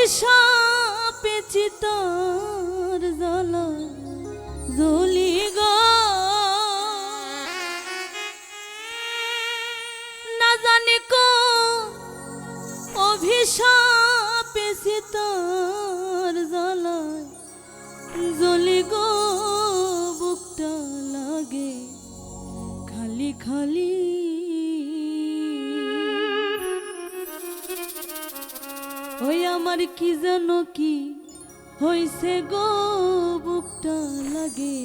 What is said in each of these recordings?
অভিশাপে চিতার জ্বালা জ্বলি গো, না জানি কোন অভিশাপে চিতার জ্বালা জ্বলি গো, বুকটা লাগে খালি খালি। ওই আমার কি যেন কি হইছে গো, বুকটা লাগে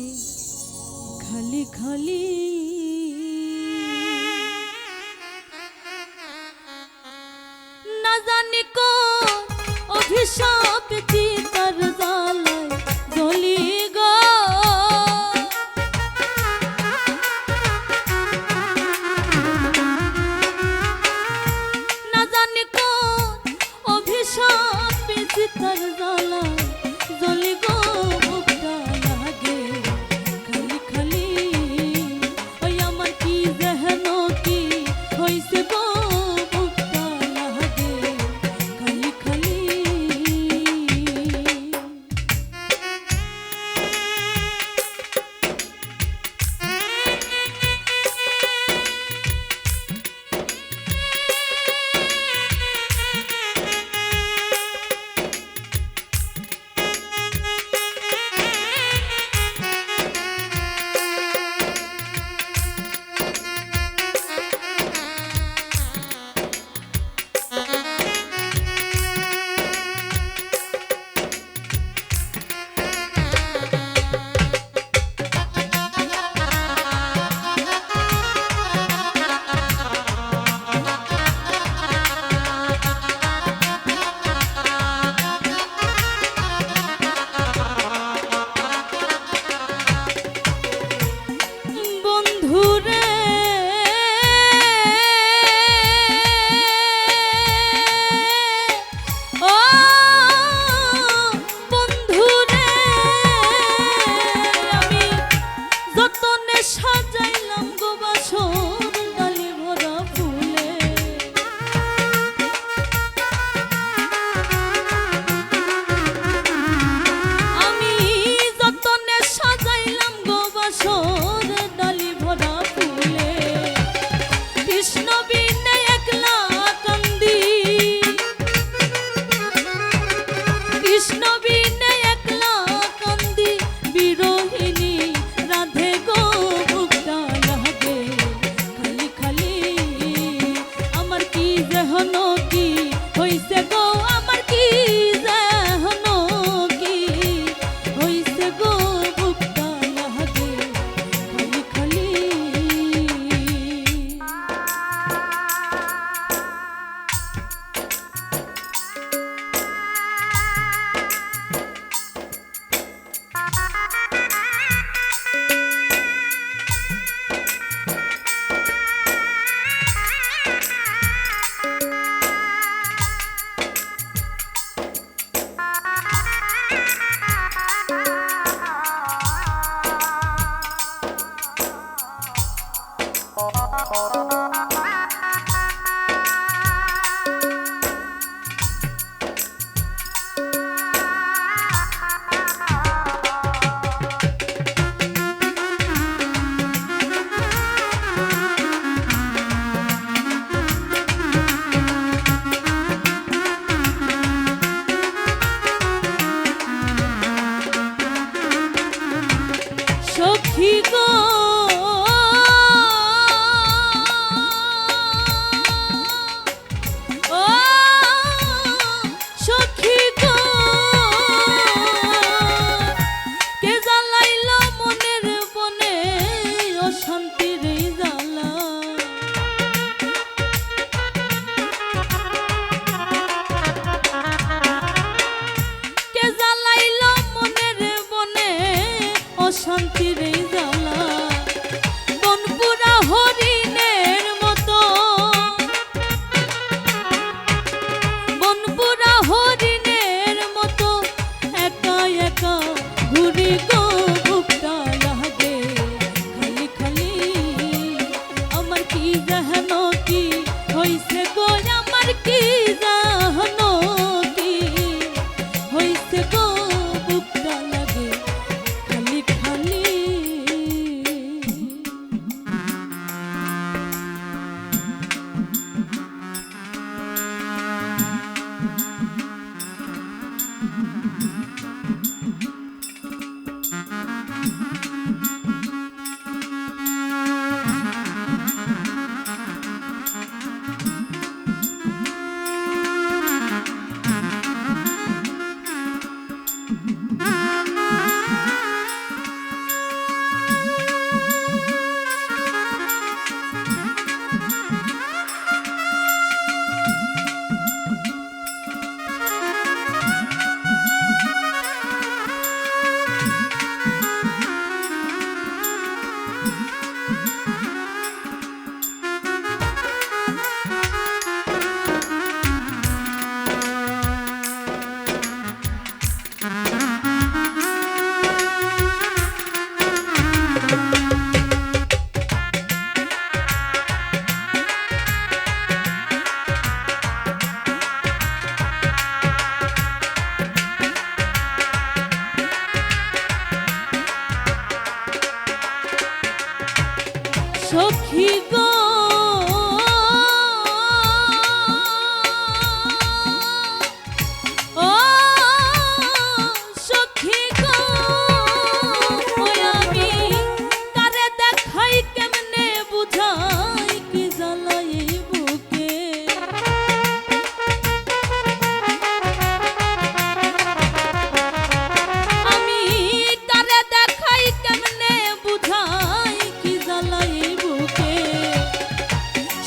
খালি খালি। না জানি কোন অভিশাপ চিতার জ্বালায় জ্বলি গো, না জানি কোন অভিশাপ চিতার জ্বালায় জ্বলি গো, বুকটা লাগে খালি খালি। ওই আমার কি যেন কি হইছে গো, বুকটা লাগে খালি খালি। সাজাইলাম গো বাসর ডালি ভরা ফুলে, আমি যতনে সাজাইলাম গো বাসর ডালি ভরা ফুলে। কৃষ্ণ বিনে একলা কান্দি, কৃষ্ণ বিনে একলা কান্দি, বিরোহিনী রাধে গো, হইছে গো আমার কি যেন কি হইছে গো, বুকটা লাগে খালি খালি। সখী গো ও সখী গো, কে জ্বালাইল মনের বনে অশান্তির জ্বালা। কে জ্বালাইল মনের বনে অশান্তির জ্বালা, বনপুরা হরিণের মতো, বনপুরা হরিণের মতো একা একা ঘুরি গো, বুকটা লাগে খালি খালি। আমার কি যেন কি হইছে গো, আমার কি যেন কি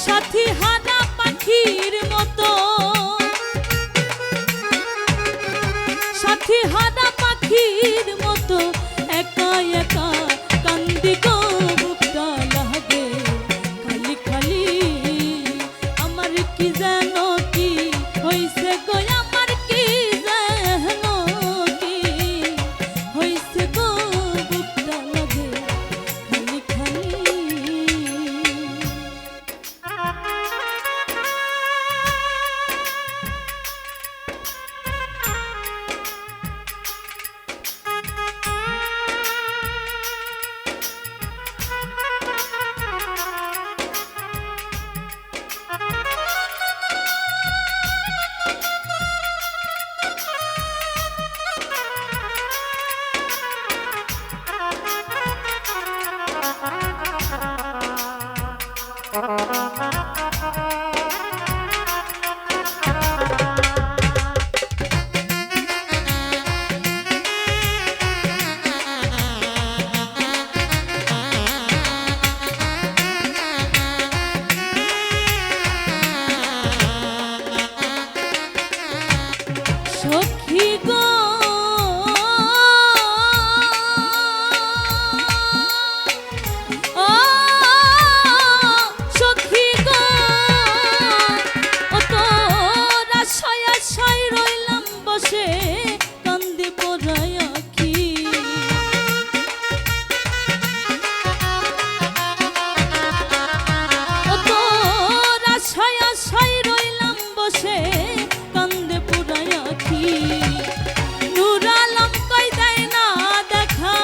সাথী হারা পাখির মতো, সাথী হারা পাখির মতো একা একা কান্দি গো বুকটা লাগে খালি খালি। আমার কি যেন কি হইছে গো, আমার কি যেন কি হইছে গো বুকটা লাগে খালি খালি। সখী গো ও সখী গো, ও তোর আশায় আশায় রইলাম বসে কান্দি পড়ায় আখি। ও তোর আশায় আশায় রইলাম বসে কান্দে পুরায় আখি। নূর আলম কই দেয় না দেখা,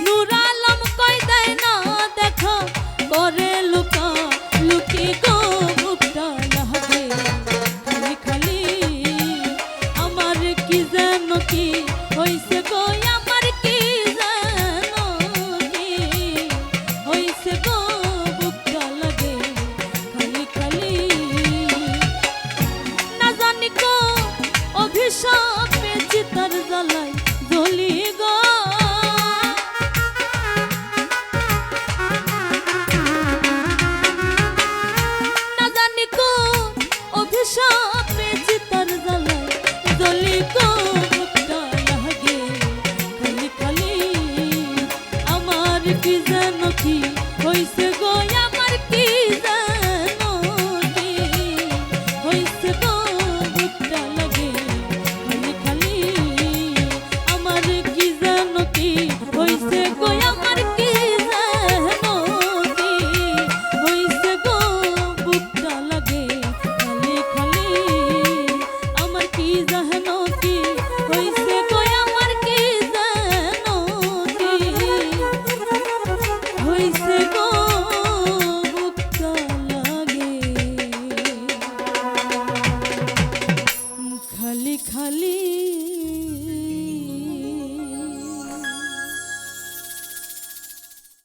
নূর আলম কই দেয় না দেখা, করে লুকা লুকি গো বুকটা লাগে খালি খালি। আমার কি যেন কি হইছে গো, আমার কি যেন কি হইছে গো বুকটা লাগে খালি খালি। না জানি গো অভিশাপে চিতার জ্বালায় জ্বলি গো, না জানি গো অভিশাপে চিতার জ্বালায় জ্বলি গো বুকটা লাগে খালি খালি। আমার কি যেন কি হইছে গো, আমার কি যেন কি হইছে গো বুকটা লাগে খালি খালি। আমার কি যেন কি হইছে গো, আমার কি যেন কি হইছে গো বুকটা লাগে খালি খালি। আমার কি যেন কি হইছে গো, আমার কি যেন কি হইছে গো বুকটা লাগে খালি খালি।